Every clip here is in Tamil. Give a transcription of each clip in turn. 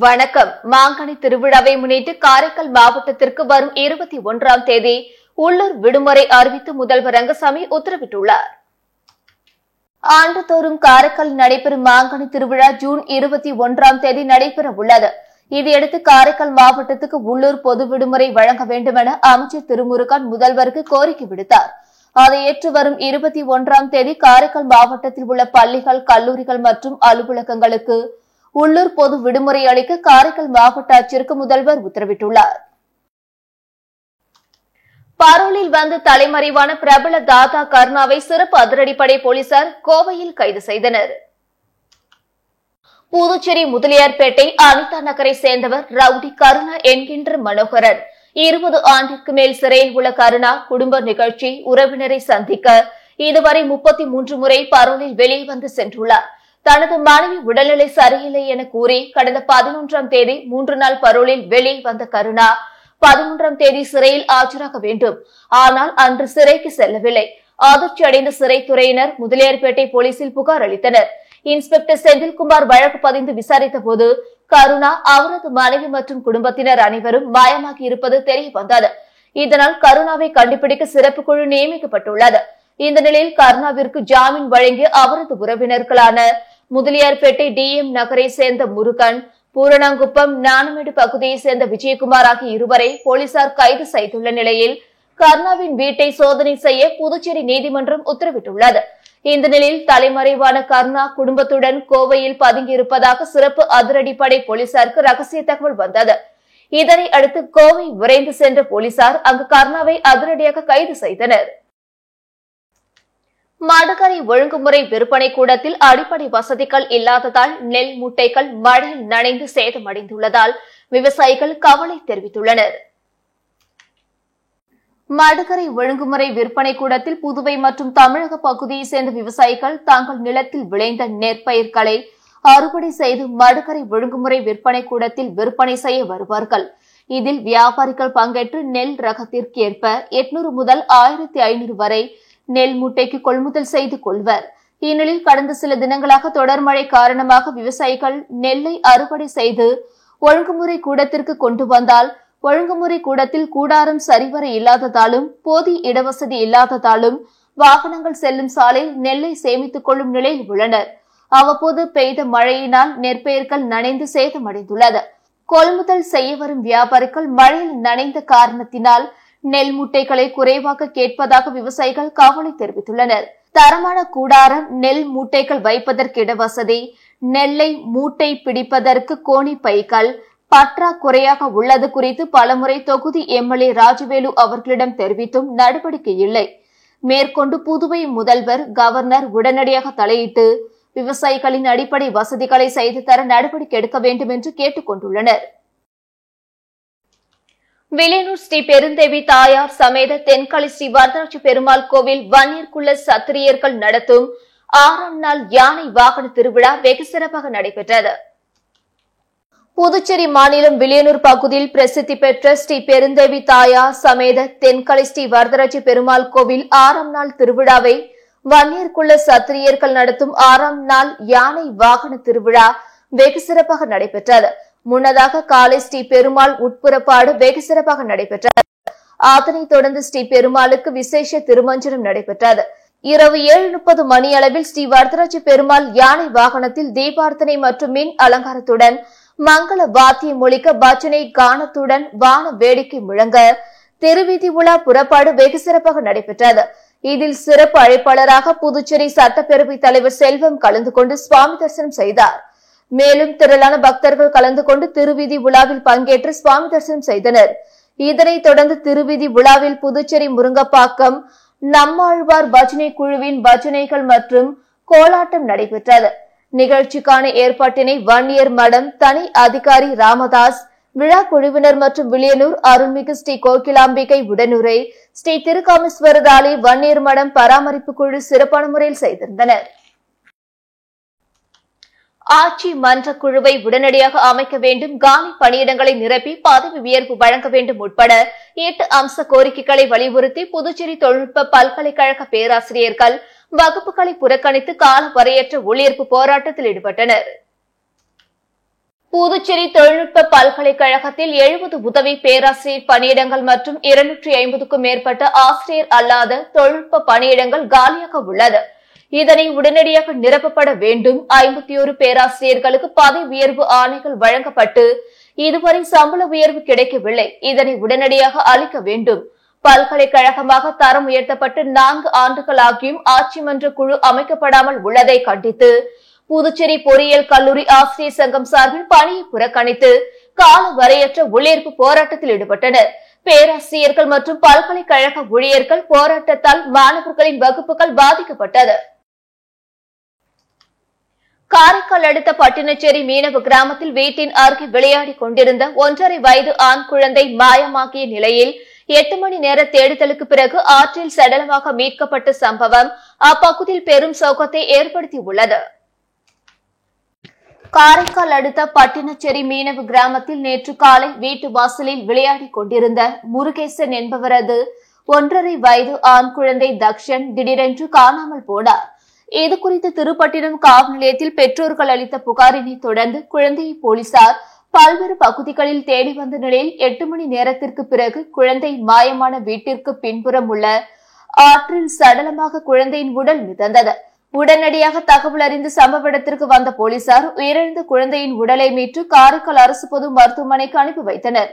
வணக்கம். மாங்கனி திருவிழாவை முன்னிட்டு காரைக்கால் மாவட்டத்திற்கு வரும் 21ஆம் தேதி உள்ளூர் விடுமுறை அறிவித்து முதல்வர் ரங்கசாமி உத்தரவிட்டுள்ளார். ஆண்டுதோறும் காரைக்கால் நடைபெறும் மாங்கனி திருவிழா ஜூன் 21ஆம் தேதி நடைபெற உள்ளது. இதையடுத்து காரைக்கால் மாவட்டத்துக்கு உள்ளூர் பொது விடுமுறை வழங்க வேண்டும் என அமைச்சர் திருமுருகன் முதல்வருக்கு கோரிக்கை விடுத்தார். அதை ஏற்று வரும் 21ஆம் தேதி காரைக்கால் மாவட்டத்தில் உள்ள பள்ளிகள், கல்லூரிகள் மற்றும் அலுவலகங்களுக்கு உள்ளூர் பொது விடுமுறை அளிக்க காரைக்கால் மாவட்ட ஆட்சியருக்கு முதல்வர் உத்தரவிட்டுள்ளார். பரோலில் வந்து தலைமறைவான பிரபல தாதா கருணாவை சிறப்பு அதிரடிப்படை போலீசார் கோவையில் கைது செய்தனர். புதுச்சேரி முதலியார்பேட்டை அனிதா நகரை சேர்ந்தவர் ரவுடி கருணா என்கின்ற மனோகரன். 20 ஆண்டிற்கு மேல் சிறையில் உள்ள கருணா குடும்ப நிகழ்ச்சி, உறவினரை சந்திக்க இதுவரை 33 முறை பரோலில் வெளியே வந்து சென்றுள்ளார். தனது மனைவி உடல்நிலை சரியில்லை என கூறி கடந்த 11ஆம் தேதி 3 நாள் பரோலில் வெளியே வந்த கருணா 13ஆம் தேதி சிறையில் ஆஜராக வேண்டும். ஆனால் அன்று சிறைக்கு செல்லவில்லை. அதிர்ச்சி அடைந்த சிறைத்துறையினர் முதலியார்பேட்டை போலீசில் புகார் அளித்தனர். இன்ஸ்பெக்டர் செந்தில்குமார் வழக்கு பதிந்து விசாரித்த போது கருணா, அவரது மனைவி மற்றும் குடும்பத்தினர் அனைவரும் மாயமாகி இருப்பது தெரிய வந்தது. இதனால் கருணாவை கண்டுபிடிக்க சிறப்பு குழு நியமிக்கப்பட்டுள்ளது. இந்த நிலையில் கருணாவிற்கு ஜாமீன் வழங்கிய அவரது உறவினர்களான முதலியார்பேட்டை DM நகரை சேர்ந்த முருகன், பூரணாங்குப்பம், ஞானமேடு பகுதியை சேர்ந்த விஜயகுமார் ஆகிய இருவரை போலீசார் கைது செய்துள்ள நிலையில் கருணாவின் வீட்டை சோதனை செய்ய புதுச்சேரி நீதிமன்றம் உத்தரவிட்டுள்ளது. இந்த நிலையில் தலைமறைவான கருணா குடும்பத்துடன் கோவையில் பதுங்கியிருப்பதாக சிறப்பு அதிரடிப்படை போலீசாருக்கு ரகசிய தகவல் வந்தது. இதனை அடுத்து கோவை விரைந்து சென்ற போலீசார் அங்கு கருணாவை அதிரடியாக கைது செய்தனர். மடுகரை ஒழுங்குமுறை விற்பனை கூடத்தில் அடிப்படை வசதிகள் இல்லாததால் நெல் மூட்டைகள் மழையில் நனைந்து சேதமடைந்துள்ளதால் விவசாயிகள் கவலை தெரிவித்துள்ளனர். மடுகரை ஒழுங்குமுறை விற்பனை கூடத்தில் புதுவை மற்றும் தமிழக பகுதியை சேர்ந்த விவசாயிகள் தங்கள் நிலத்தில் விளைந்த நெற்பயிர்களை அறுவடை செய்து மடுகரை ஒழுங்குமுறை விற்பனை கூடத்தில் விற்பனை செய்ய வருவார்கள். இதில் வியாபாரிகள் பங்கேற்று நெல் ரகத்திற்கு ஏற்ப 800 முதல் 1500 வரை நெல் மூட்டைக்கு கொள்முதல் செய்து கொள்வர். இந்நிலையில் கடந்த சில தினங்களாக தொடர் மழை காரணமாக விவசாயிகள் நெல்லை அறுவடை செய்து ஒழுங்குமுறை கூடத்திற்கு கொண்டு வந்தால் ஒழுங்குமுறை கூடத்தில் கூடாரம் சரிவர இல்லாததாலும் போதிய இடவசதி இல்லாததாலும் வாகனங்கள் செல்லும் சாலையில் நெல்லை சேமித்துக் கொள்ளும் நிலையில் உள்ளனர். அவ்வப்போது பெய்த மழையினால் நெற்பயிர்கள் நனைந்து சேதமடைந்துள்ளது. கொள்முதல் செய்ய வரும் வியாபாரிகள் மழையில் நனைந்த காரணத்தினால் நெல் மூட்டைகளை குறைவாக கேட்பதாக விவசாயிகள் கவலை தெரிவித்துள்ளனர். தரமான கூடாரம், நெல் மூட்டைகள் வைப்பதற்கு இடவசதி, நெல்லை மூட்டை பிடிப்பதற்கு கோணி பைகள் பற்றாக்குறையாக உள்ளது குறித்து பலமுறை தொகுதி MLA ராஜவேலு அவர்களிடம் தெரிவித்தும் நடவடிக்கை இல்லை. மேற்கொண்டு புதுவை முதல்வர், கவர்னர் உடனடியாக தலையிட்டு விவசாயிகளின் அடிப்படை வசதிகளை செய்து தர நடவடிக்கை எடுக்க வேண்டும் என்று கேட்டுக் கொண்டுள்ளனர். வில்லியனூர் ஸ்ரீ பெருந்தேவி தாயார் சமேத தென்காளி ஸ்ரீ வரதராஜ பெருமாள் கோவில் வன்னியர்குல சத்திரியர்கள் நடத்தும் 6ஆம் நாள் யானை வாகன திருவிழா வெகு சிறப்பாக நடைபெற்றது. புதுச்சேரி மாநிலம் வில்லியனூர் பகுதியில் பிரசித்தி பெற்ற ஸ்ரீ பெருந்தேவி தாயார் சமேத தென்காளி ஸ்ரீ வரதராஜ பெருமாள் கோவில் 6ஆம் நாள் திருவிழாவை வன்னியர்குல சத்திரியர்கள் நடத்தும் 6ஆம் நாள் யானை வாகன திருவிழா வெகு சிறப்பாக நடைபெற்றது. முன்னதாக காலை ஸ்ரீ பெருமாள் உட்புறப்பாடு வெகு சிறப்பாக நடைபெற்றது. அதனைத் தொடர்ந்து ஸ்ரீ பெருமாளுக்கு விசேஷ திருமஞ்சனம் நடைபெற்றது. இரவு 7:30 மணி அளவில் ஸ்ரீ வரதராஜ பெருமாள் யானை வாகனத்தில் தீபார்த்தனை மற்றும் மின் அலங்காரத்துடன் மங்கள வாத்தியம் ஒலிக்க பஜனை கானத்துடன் வான வேடிக்கை முழங்க திருவீதி உலா புறப்பாடு வெகு சிறப்பாக நடைபெற்றது. இதில் சிறப்பு அழைப்பாளராக புதுச்சேரி சட்டப்பேரவைத் தலைவர் செல்வம் கலந்து கொண்டு சுவாமி தரிசனம் செய்தார். மேலும் திரளான பக்தர்கள் கலந்து கொண்டு திருவீதி உலாவில் பங்கேற்று சுவாமி தரிசனம் செய்தனர். இதனைத் தொடர்ந்து திருவீதி உலாவில் புதுச்சேரி முருங்கப்பாக்கம் நம்மாழ்வார் பஜனை குழுவின் பஜனைகள் மற்றும் கோலாட்டம் நடைபெற்றது. நிகழ்ச்சிக்கான ஏற்பாட்டினை வன்னியர் மடம் தனி அதிகாரி ராமதாஸ், விழா குழுவினர் மற்றும் வில்லியனூர் அருள்மிகு ஸ்ரீ கோகிலாம்பிகை உடனுரை ஸ்ரீ திருக்காமேஸ்வரர் வன்னியர் மடம் பராமரிப்பு குழு சிறப்பான முறையில் செய்திருந்தனர். ஆட்சி மன்ற குழுவை உடனடியாக அமைக்க வேண்டும், காலி பணியிடங்களை நிரப்பி பதவி உயர்வு வழங்க வேண்டும் உட்பட 8 அம்ச கோரிக்கைகளை வலியுறுத்தி புதுச்சேரி தொழில்நுட்ப பல்கலைக்கழக பேராசிரியர்கள் வகுப்புகளை புறக்கணித்து கால வரையற்ற ஊழியர்ப்பு போராட்டத்தில் ஈடுபட்டனர். புதுச்சேரி தொழில்நுட்ப பல்கலைக்கழகத்தில் 70 உதவி பேராசிரியர் பணியிடங்கள் மற்றும் 250க்கும் மேற்பட்ட ஆசிரியர் அல்லாத தொழில்நுட்ப பணியிடங்கள் காலியாக உள்ளது. இதனை உடனடியாக நிரப்பப்பட வேண்டும். 51 பேராசிரியர்களுக்கு பதவி உயர்வு ஆணைகள் வழங்கப்பட்டு இதுவரை சம்பள உயர்வு கிடைக்கவில்லை. இதனை உடனடியாக அளிக்க வேண்டும். பல்கலைக்கழகமாக தரம் உயர்த்தப்பட்டு 4 ஆண்டுகள் ஆகியும் ஆட்சி மன்ற குழு அமைக்கப்படாமல் உள்ளதை கண்டித்து புதுச்சேரி பொறியியல் கல்லூரி ஆசிரியர் சங்கம் சார்பில் பணியை புறக்கணித்து கால வரையற்ற உள்ளிருப்பு போராட்டத்தில் ஈடுபட்டனர். பேராசிரியர்கள் மற்றும் பல்கலைக்கழக ஊழியர்கள் போராட்டத்தால் மாணவர்களின் வகுப்புகள் பாதிக்கப்பட்டது. காரைக்கால் அடுத்த பட்டினச்சேரி மீனவ கிராமத்தில் வீட்டின் அருகே விளையாடிக் கொண்டிருந்த 1.5 வயது ஆண் குழந்தை மாயமாகிய நிலையில் 8 மணி நேர தேடுதலுக்கு பிறகு ஆற்றில் சடலமாக மீட்கப்பட்ட சம்பவம் அப்பகுதியில் பெரும் சோகத்தை ஏற்படுத்தியுள்ளது. காரைக்கால் அடுத்த பட்டினச்சேரி மீனவ கிராமத்தில் நேற்று காலை வீட்டு வாசலில் விளையாடிக் கொண்டிருந்த முருகேசன் என்பவரது 1.5 வயது ஆண் குழந்தை தக்ஷன் திடீரென்று காணாமல் போனார். இதுகுறித்து திருப்பட்டினம் காவல் நிலையத்தில் பெற்றோர்கள் அளித்த புகாரினை தொடர்ந்து குழந்தையை போலீசார் பல்வேறு பகுதிகளில் தேடி வந்த நிலையில் 8 மணி நேரத்திற்கு பிறகு குழந்தை மாயமான வீட்டிற்கு பின்புறம் உள்ள ஆற்றில் சடலமாக குழந்தையின் உடல் மிதந்தது. உடனடியாக தகவல் அறிந்து சம்பவ இடத்திற்கு வந்த போலீசார் உயிரிழந்த குழந்தையின் உடலை மீட்டு காரைக்கால் அரசு பொது மருத்துவமனைக்கு அனுப்பி வைத்தனர்.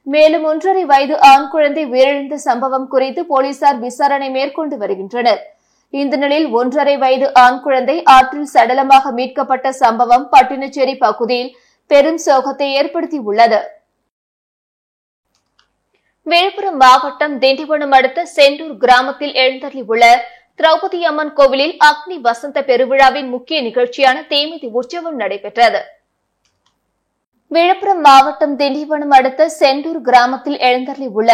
மேலும் 1.5 வயது ஆண் குழந்தை உயிரிழந்த சம்பவம் குறித்து போலீசார் விசாரணை மேற்கொண்டு வருகின்றனர். இந்த நிலையில் 1.5 வயது ஆண் குழந்தை ஆற்றில் சடலமாக மீட்கப்பட்ட சம்பவம் பட்டினச்சேரி பகுதியில் பெரும் சோகத்தை ஏற்படுத்தியுள்ளது. விழுப்புரம் மாவட்டம் திண்டிவனம் அடுத்த செண்டூர் கிராமத்தில் எழுந்தருளியுள்ள திரௌபதி அம்மன் கோவிலில் அக்னி வசந்த பெருவிழாவின் முக்கிய நிகழ்ச்சியான தேமிதி உற்சவம் நடைபெற்றது. விழுப்புரம் மாவட்டம் திண்டிவனம் அடுத்த செண்டூர் கிராமத்தில் எழுந்தருளியுள்ள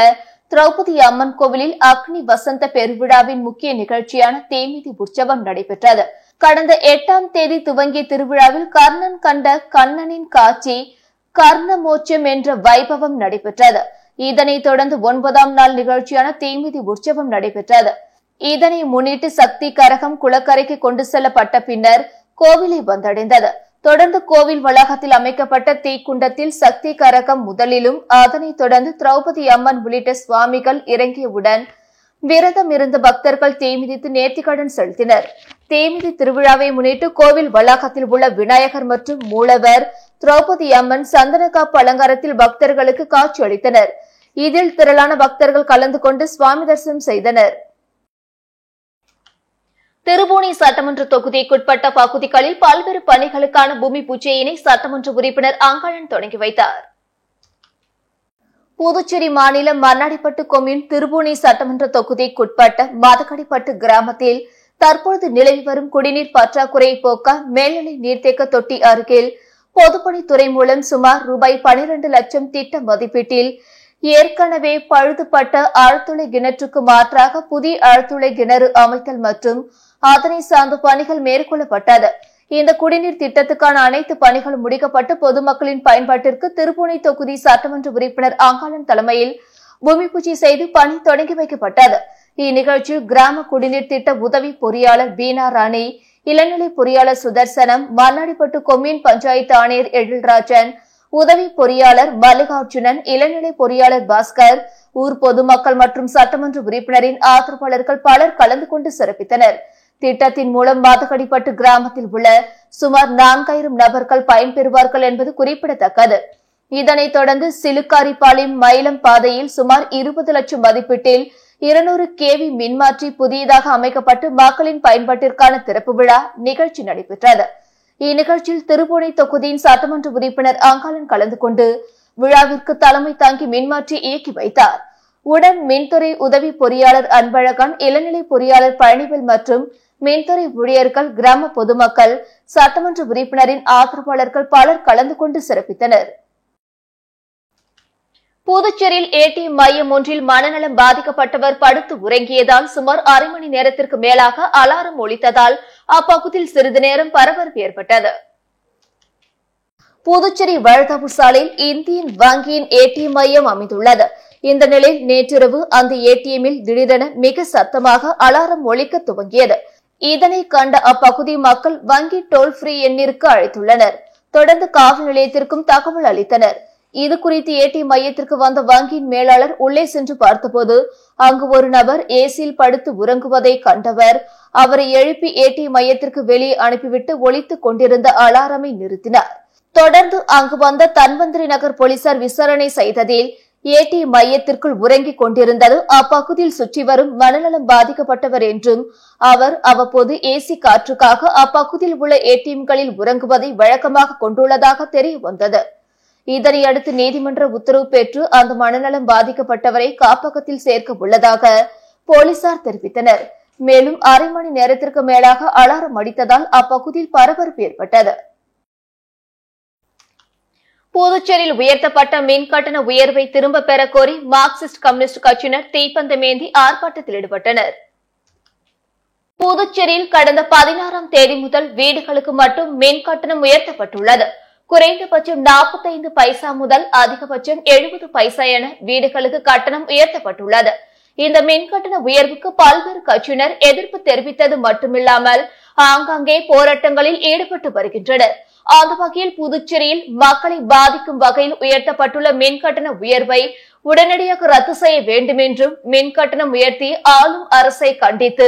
திரௌபதி அம்மன் கோவிலில் அக்னி வசந்த பெருவிழாவின் முக்கிய நிகழ்ச்சியான தேமிதி உற்சவம் நடைபெற்றது. கடந்த 8ஆம் தேதி துவங்கிய திருவிழாவில் கர்ணன் கண்ட கண்ணனின் காட்சி கர்ணமோட்சம் என்ற வைபவம் நடைபெற்றது. இதனைத் தொடர்ந்து 9ஆம் நாள் நிகழ்ச்சியான தேமிதி உற்சவம் நடைபெற்றது. இதனை முன்னிட்டு சக்தி கரகம் குளக்கரைக்கு கொண்டு செல்லப்பட்ட பின்னர் கோவிலை வந்தடைந்தது. தொடர்ந்து கோவில் வளாகத்தில் அமைக்கப்பட்ட தீக்குண்டத்தில் சக்தி கரகம் முதலிலும் அதனைத் தொடர்ந்து திரௌபதி அம்மன் உள்ளிட்ட சுவாமிகள் இறங்கியவுடன் விரதம் இருந்த பக்தர்கள் தீமிதித்து நேர்த்திக்கடன் செலுத்தினர். தேமிதி திருவிழாவை முன்னிட்டு கோவில் வளாகத்தில் உள்ள விநாயகர் மற்றும் மூலவர் திரௌபதி அம்மன் சந்தனக்காப்பு அலங்காரத்தில் பக்தர்களுக்கு காட்சி அளித்தனர். இதில் திரளான பக்தர்கள் கலந்து கொண்டு சுவாமி தரிசனம் செய்தனர். திருபுவனை சட்டமன்ற தொகுதிக்குட்பட்ட பகுதிகளில் பல்வேறு பணிகளுக்கான பூமி பூஜையினை சட்டமன்ற உறுப்பினர் அங்காளன் தொடங்கி வைத்தார். புதுச்சேரி மாநிலம் மண்ணாடிப்பட்டு கொம்யூன் திருபுவனை சட்டமன்ற தொகுதிக்குட்பட்ட மதக்கடிப்பட்டு கிராமத்தில் தற்போது நிலவி வரும் குடிநீர் பற்றாக்குறையை போக்க மேல்நிலை நீர்த்தேக்க தொட்டி அருகில் பொதுப்பணித்துறை மூலம் சுமார் ரூபாய் 12 லட்சம் திட்ட மதிப்பீட்டில் ஏற்கனவே பழுதுபட்ட ஆழ்துளை கிணற்றுக்கு மாற்றாக புதிய ஆழ்துளை கிணறு அமைத்தல் மற்றும் அதனை சார்ந்த பணிகள் மேற்கொள்ளப்பட்டது. இந்த குடிநீர் திட்டத்துக்கான அனைத்து பணிகளும் முடிக்கப்பட்டு பொதுமக்களின் பயன்பாட்டிற்கு திருப்புவனை தொகுதி சட்டமன்ற உறுப்பினர் அங்காளன் தலைமையில் பூமி பூஜை செய்து பணி தொடங்கி வைக்கப்பட்டது. இந்நிகழ்ச்சியில் கிராம குடிநீர் திட்ட உதவி பொறியாளர் பீனா ராணி, இளநிலை பொறியாளர் சுதர்சனம், மண்ணாடிப்பட்டு கொம்யூன் பஞ்சாயத்து ஆணையர் எழில்ராஜன், உதவி பொறியாளர் மல்லிகார்ஜுனன், இளநிலை பொறியாளர் பாஸ்கர், ஊர் பொதுமக்கள் மற்றும் சட்டமன்ற உறுப்பினரின் ஆதரவாளர்கள் பலர் கலந்து கொண்டு சிறப்பித்தனர். திட்டத்தின் மூலம் மாதக்கடிப்பட்டு கிராமத்தில் உள்ள சுமார் 4000 நபர்கள் பயன்பெறுவார்கள் என்பது குறிப்பிடத்தக்கது. இதனைத் தொடர்ந்து சிலுக்காரிப்பாளையம் மயிலம் பாதையில் சுமார் 20 லட்சம் மதிப்பீட்டில் 200 kV மின்மாற்றி புதியதாக அமைக்கப்பட்டு மக்களின் பயன்பாட்டிற்கான திறப்பு விழா நிகழ்ச்சி நடைபெற்றது. இந்நிகழ்ச்சியில் திருப்புவனை தொகுதியின் சட்டமன்ற உறுப்பினர் அங்காளன் கலந்து கொண்டு விழாவிற்கு தலைமை தாங்கி மின்மாற்றி இயக்கி வைத்தார். உடன் மின்துறை உதவி பொறியாளர் அன்பழகன், இளநிலை பொறியாளர் பழனிவேல் மற்றும் மின்துறை ஊழியர்கள், கிராம பொதுமக்கள், சட்டமன்ற உறுப்பினரின் ஆதரவாளர்கள் பலர் கலந்து கொண்டு சிறப்பித்தனர். புதுச்சேரியில் ஏடிஎம் மையம் ஒன்றில் மனநலம் பாதிக்கப்பட்டவர் படுத்து உறங்கியதால் சுமார் அரை மணி நேரத்திற்கு மேலாக அலாரம் ஒலித்ததால் அப்பகுதியில் சிறிது நேரம் பரபரப்பு ஏற்பட்டது. புதுச்சேரி வழுதாவூர் சாலையில் இந்தியன் வங்கியின் ஏடிஎம் மையம் அமைந்துள்ளது. இந்த நிலையில் நேற்றிரவு அந்த ஏடிஎம்மில் திடீரென மிக சத்தமாக அலாரம் ஒலிக்க துவங்கியது. இதனை கண்ட அப்பகுதி மக்கள் வங்கி டோல் ஃப்ரீ எண்ணிற்கு அழைத்துள்ளனர். தொடர்ந்து காவல் நிலையத்திற்கும் தகவல் அளித்தனர். இது குறித்து ஏடிஎம் மையத்திற்கு வந்த வங்கியின் மேலாளர் உள்ளே சென்று பார்த்தபோது அங்கு ஒரு நபர் ஏசியில் படுத்து உறங்குவதை கண்டவர் அவரை எழுப்பி ஏடிஎம் மையத்திற்கு வெளியே அனுப்பிவிட்டு ஒலித்துக் கொண்டிருந்த அலாரமை நிறுத்தினார். தொடர்ந்து அங்கு வந்த தன்வந்திரி நகர் போலீசார் விசாரணை செய்ததில் ஏடிஎம் மையத்திற்குள் உறங்கிக் கொண்டிருந்தது அப்பகுதியில் சுற்றி வரும் மனநலம் பாதிக்கப்பட்டவர் என்றும் அவர் அவ்வப்போது ஏசி காற்றுக்காக அப்பகுதியில் உள்ள ஏடிஎம்களில் உறங்குவதை வழக்கமாக கொண்டுள்ளதாக தெரிய வந்தது. இதனையடுத்து நீதிமன்ற உத்தரவு பெற்று அந்த மனநலம் பாதிக்கப்பட்டவரை காப்பகத்தில் சேர்க்க உள்ளதாக போலீசார் தெரிவித்தனர். மேலும் அரை மணி நேரத்திற்கு மேலாக அலாரம் அடித்ததால் அப்பகுதியில் பரபரப்பு ஏற்பட்டது. புதுச்சேரியில் உயர்த்தப்பட்ட மின் கட்டண உயர்வை திரும்ப பெற கோரி மார்க்சிஸ்ட் கம்யூனிஸ்ட் கட்சியினர் தீப்பந்தமேந்தி ஆர்ப்பாட்டத்தில் ஈடுபட்டனர். புதுச்சேரியில் கடந்த 16ஆம் தேதி முதல் வீடுகளுக்கு மட்டும் மின் கட்டணம் உயர்த்தப்பட்டுள்ளது. குறைந்தபட்சம் 45 பைசா முதல் அதிகபட்சம் 70 பைசா என வீடுகளுக்கு கட்டணம் உயர்த்தப்பட்டுள்ளது. இந்த மின் கட்டண உயர்வுக்கு பல்வேறு கட்சியினர் எதிர்ப்பு தெரிவித்தது மட்டுமில்லாமல் ஆங்காங்கே போராட்டங்களில் ஈடுபட்டு வருகின்றனர். அந்த வகையில் புதுச்சேரியில் மக்களை பாதிக்கும் வகையில் உயர்த்தப்பட்டுள்ள மின் கட்டண உயர்வை உடனடியாக ரத்து செய்ய வேண்டும் என்றும் மின் கட்டணம் உயர்த்தி ஆளும் அரசை கண்டித்து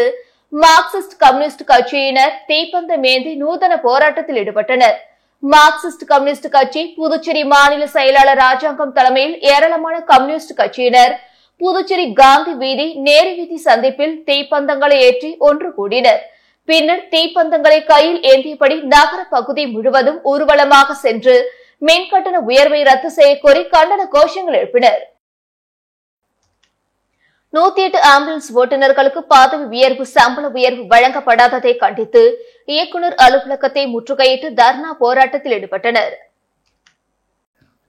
மார்க்சிஸ்ட் கம்யூனிஸ்ட் கட்சியினர் தீப்பந்தமேந்தி நூதன போராட்டத்தில் ஈடுபட்டனர். மார்க்சிஸ்ட் கம்யூனிஸ்ட் கட்சி புதுச்சேரி மாநில செயலாளர் ராஜாங்கம் தலைமையில் ஏராளமான கம்யூனிஸ்ட் கட்சியினர் புதுச்சேரி காந்தி வீதி நேரு வீதி சந்திப்பில் தீப்பந்தங்களை ஏற்றி ஒன்று கூடினர். பின்னர் தீப்பந்தங்களை கையில் ஏந்தியபடி நகர பகுதி முழுவதும் ஊர்வலமாக சென்று மின் கட்டண உயர்வை ரத்து செய்ய கோரி கண்டன கோஷங்கள் எழுப்பினர். 108 ஆம்புலன்ஸ் ஓட்டுநர்களுக்கு பதவி உயர்வு சம்பள உயர்வு வழங்கப்படாததை கண்டித்து இயக்குநர் அலுவலகத்தை முற்றுகையிட்டு தர்ணா போராட்டத்தில் ஈடுபட்டனர்.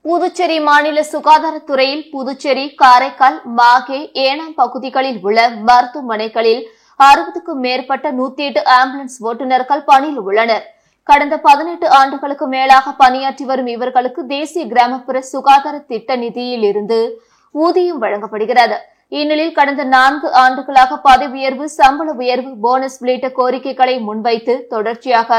புதுச்சேரி மாநில சுகாதாரத்துறையில் புதுச்சேரி, காரைக்கால், மாகே, ஏனாம் பகுதிகளில் உள்ள மருத்துவமனைகளில் 60க்கும் மேற்பட்ட 108 ஆம்புலன்ஸ் ஓட்டுநர்கள் பணியில் உள்ளனர். கடந்த 18 ஆண்டுகளுக்கு மேலாக பணியாற்றி வரும் இவர்களுக்கு தேசிய கிராமப்புற சுகாதார திட்ட நிதியில் இருந்து ஊதியம் வழங்கப்படுகிறது. இந்நிலையில் கடந்த 4 ஆண்டுகளாக பதவி உயர்வு, சம்பள உயர்வு, போனஸ் உள்ளிட்ட கோரிக்கைகளை முன்வைத்து தொடர்ச்சியாக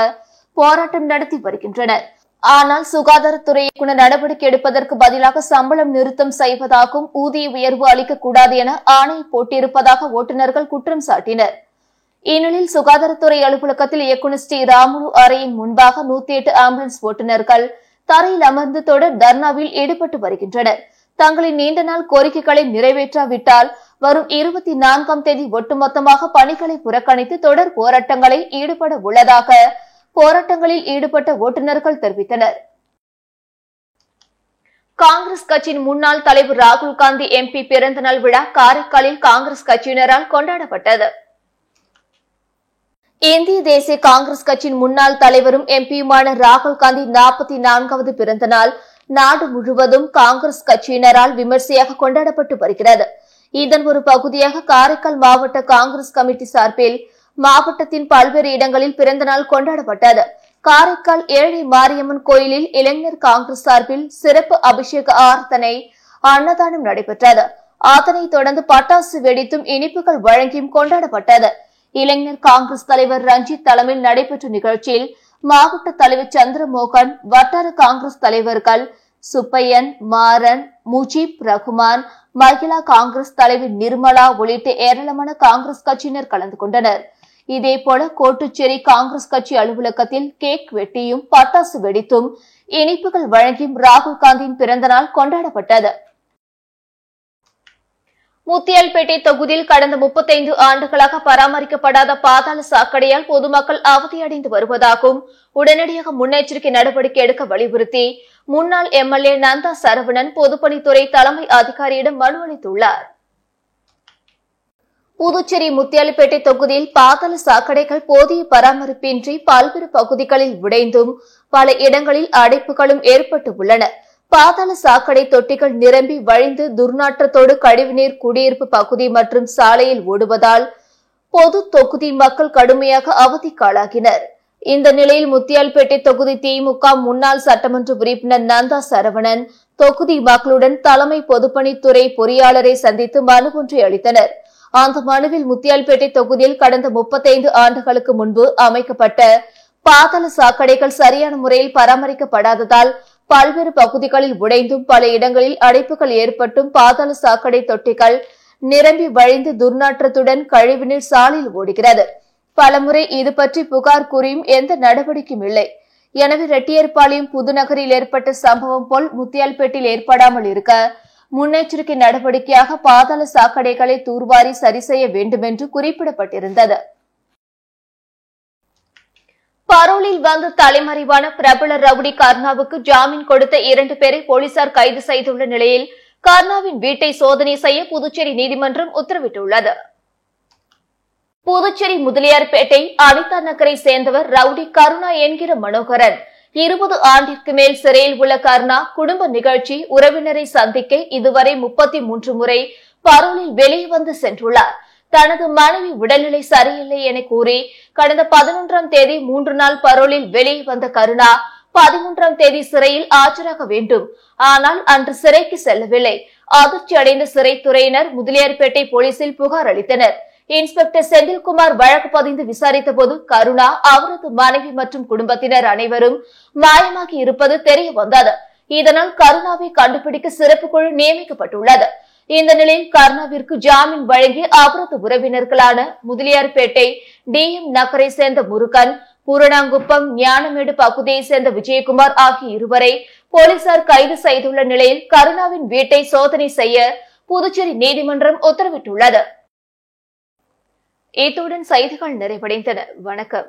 போராட்டம் நடத்தி வருகின்றனர். ஆனால் சுகாதாரத்துறை இயக்குநர் நடவடிக்கை எடுப்பதற்கு பதிலாக சம்பளம் நிறுத்தம் செய்வதாகவும் ஊதிய உயர்வு அளிக்கக்கூடாது என ஆணை போட்டிருப்பதாக ஓட்டுநர்கள் குற்றம் சாட்டினர். இந்நிலையில் சுகாதாரத்துறை அலுவலகத்தில் இயக்குநர் ஸ்ரீ ராமுலு அறையின் முன்பாக 108 ஆம்புலன்ஸ் ஓட்டுநர்கள் தரையில் அமர்ந்து தொடர் தர்ணாவில் ஈடுபட்டு வருகின்றனர். தங்களின் நீண்ட நாள் கோரிக்கைகளை நிறைவேற்றாவிட்டால் வரும் 24ஆம் தேதி ஒட்டுமொத்தமாக பணிகளை புறக்கணித்து தொடர் போராட்டங்களில் ஈடுபட உள்ளதாக போராட்டங்களில் ஈடுபட்ட ஓட்டுநர்கள் தெரிவித்தனர். காங்கிரஸ் கட்சியின் முன்னாள் தலைவர் ராகுல் காந்தி எம்பி பிறந்தநாள் விழா காரைக்காலில் காங்கிரஸ் கட்சியினரால் கொண்டாடப்பட்டது. இந்திய தேசிய காங்கிரஸ் கட்சியின் முன்னாள் தலைவரும் எம்பியுமான ராகுல் காந்தி 44வது பிறந்தநாள் நாடு முழுவதும் காங்கிரஸ் கட்சியினரால் விமர்சையாக கொண்டாடப்பட்டு வருகிறது. இதன் ஒரு பகுதியாக காரைக்கால் மாவட்ட காங்கிரஸ் கமிட்டி சார்பில் மாவட்டத்தின் பல்வேறு இடங்களில் பிறந்தநாள் கொண்டாடப்பட்டது. காரைக்கால் ஏழை மாரியம்மன் கோயிலில் இளைஞர் காங்கிரஸ் சார்பில் சிறப்பு அபிஷேக ஆராதனை, அன்னதானம் நடைபெற்றது. அதனைத் தொடர்ந்து பட்டாசு வெடித்தும் இனிப்புகள் வழங்கியும் கொண்டாடப்பட்டது. இளைஞர் காங்கிரஸ் தலைவர் ரஞ்சித் தலைமையில் நடைபெற்ற நிகழ்ச்சியில் மாவட்ட தலைவர் சந்திரமோகன், வட்டார காங்கிரஸ் தலைவர்கள் சுப்பையன், மாறன், முஜீப் ரகுமான், மகிழா காங்கிரஸ் தலைவர் நிர்மலா உள்ளிட்ட ஏராளமான காங்கிரஸ் கட்சியினர் கலந்து கொண்டனர். இதேபோல கோட்டுச்சேரி காங்கிரஸ் கட்சி அலுவலகத்தில் கேக் வெட்டியும் பட்டாசு வெடித்தும் இனிப்புகள் வழங்கியும் ராகுல் காந்தியின் பிறந்தநாள் கொண்டாடப்பட்டது. முத்தியால்பேட்டை தொகுதியில் கடந்த 35 ஆண்டுகளாக பராமரிக்கப்படாத பாதாள சாக்கடையால் பொதுமக்கள் அவதியடைந்து வருவதாகவும் உடனடியாக முன்னெச்சரிக்கை நடவடிக்கை எடுக்க வலியுறுத்தி முன்னாள் எம்எல்ஏ நந்தா சரவணன் பொதுப்பணித்துறை தலைமை அதிகாரியிடம் மனு அளித்துள்ளார். புதுச்சேரி முத்தியால்பேட்டை தொகுதியில் பாதாள சாக்கடைகள் போதிய பராமரிப்பின்றி பல்வேறு பகுதிகளில் உடைந்தும் பல இடங்களில் அடைப்புகளும் ஏற்பட்டு உள்ளன. பாதாள சாக்கடை தொட்டிகள் நிரம்பி வழிந்து துர்நாற்றத்தோடு கழிவுநீர் குடியிருப்பு பகுதி மற்றும் சாலையில் ஓடுவதால் பொது தொகுதி மக்கள் கடுமையாக அவதிக்காளாகினர். இந்த நிலையில் முத்தியால்பேட்டை தொகுதி திமுக முன்னாள் சட்டமன்ற உறுப்பினர் நந்தா சரவணன் தொகுதி மக்களுடன் தலைமை பொதுப்பணித்துறை பொறியாளரை சந்தித்து மனு ஒன்றை அளித்தனர். அந்த மனுவில் முத்தியால்பேட்டை தொகுதியில் கடந்த 35 ஆண்டுகளுக்கு முன்பு அமைக்கப்பட்ட பாதாள சாக்கடைகள் சரியான முறையில் பராமரிக்கப்படாததால் பல்வேறு பகுதிகளில் உடைந்தும் பல இடங்களில் அடைப்புகள் ஏற்பட்டும் பாதாள சாக்கடை தொட்டிகள் நிரம்பி வழிந்து துர்நாற்றத்துடன் கழிவுநீர் சாலையில் ஓடுகிறது. பலமுறை இது பற்றி புகார் கூறியும் எந்த நடவடிக்கையும் இல்லை. எனவே ரெட்டியார்பாளையம் புதுநகரில் ஏற்பட்ட சம்பவம் போல் முத்தியால்பேட்டில் ஏற்படாமல் இருக்க முன்னெச்சரிக்கை நடவடிக்கையாக பாதாள சாக்கடைகளை தூர்வாரி சரி செய்ய வேண்டும் என்று குறிப்பிடப்பட்டிருந்தது. பரோலில் வந்து தலைமறைவான பிரபல ரவுடி கர்ணாவுக்கு ஜாமீன் கொடுத்த 2 பேரை போலீசார் கைது செய்துள்ள நிலையில் கர்ணாவின் வீட்டை சோதனை செய்ய புதுச்சேரி நீதிமன்றம் உத்தரவிட்டுள்ளது. புதுச்சேரி முதலியார்பேட்டை அனிதா நகரை சேர்ந்தவர் ரவுடி கருணா என்கிற மனோகரன். 20 ஆண்டிற்கு மேல் சிறையில் உள்ள கர்ணா குடும்ப நிகழ்ச்சி, உறவினரை சந்திக்க இதுவரை 33 முறை பரோலில் வெளியே வந்து சென்றுள்ளார். தனது மனைவி உடல்நிலை சரியில்லை என கூறி கடந்த 11ஆம் தேதி 3 நாள் பரோலில் வெளியே வந்த கருணா 13ஆம் தேதி சிறையில் ஆஜராக வேண்டும். ஆனால் அன்று சிறைக்கு செல்லவில்லை. அதிர்ச்சி அடைந்த சிறைத்துறையினர் முதலியார்பேட்டை போலீசில் புகார் அளித்தனர். இன்ஸ்பெக்டர் செந்தில்குமார் வழக்கு பதிந்து விசாரித்த போது கருணா, அவரது மனைவி மற்றும் குடும்பத்தினர் அனைவரும் மாயமாகி இருப்பது தெரிய வந்தது. இதனால் கருணாவை கண்டுபிடிக்க சிறப்பு குழு நியமிக்கப்பட்டுள்ளது. இந்த நிலையில் கருணாவிற்கு ஜாமீன் வழங்கி அவரது உறவினர்களான முதலியார்பேட்டை டிஎம் நகரை சேர்ந்த முருகன், பூரணாங்குப்பம் ஞானமேடு பகுதியை சேர்ந்த விஜயகுமார் ஆகிய இருவரை போலீசார் கைது செய்துள்ள நிலையில் கருணாவின் வீட்டை சோதனை செய்ய புதுச்சேரி நீதிமன்றம் உத்தரவிட்டுள்ளது. இத்துடன் செய்திகள் நிறைவடைந்தன. வணக்கம்.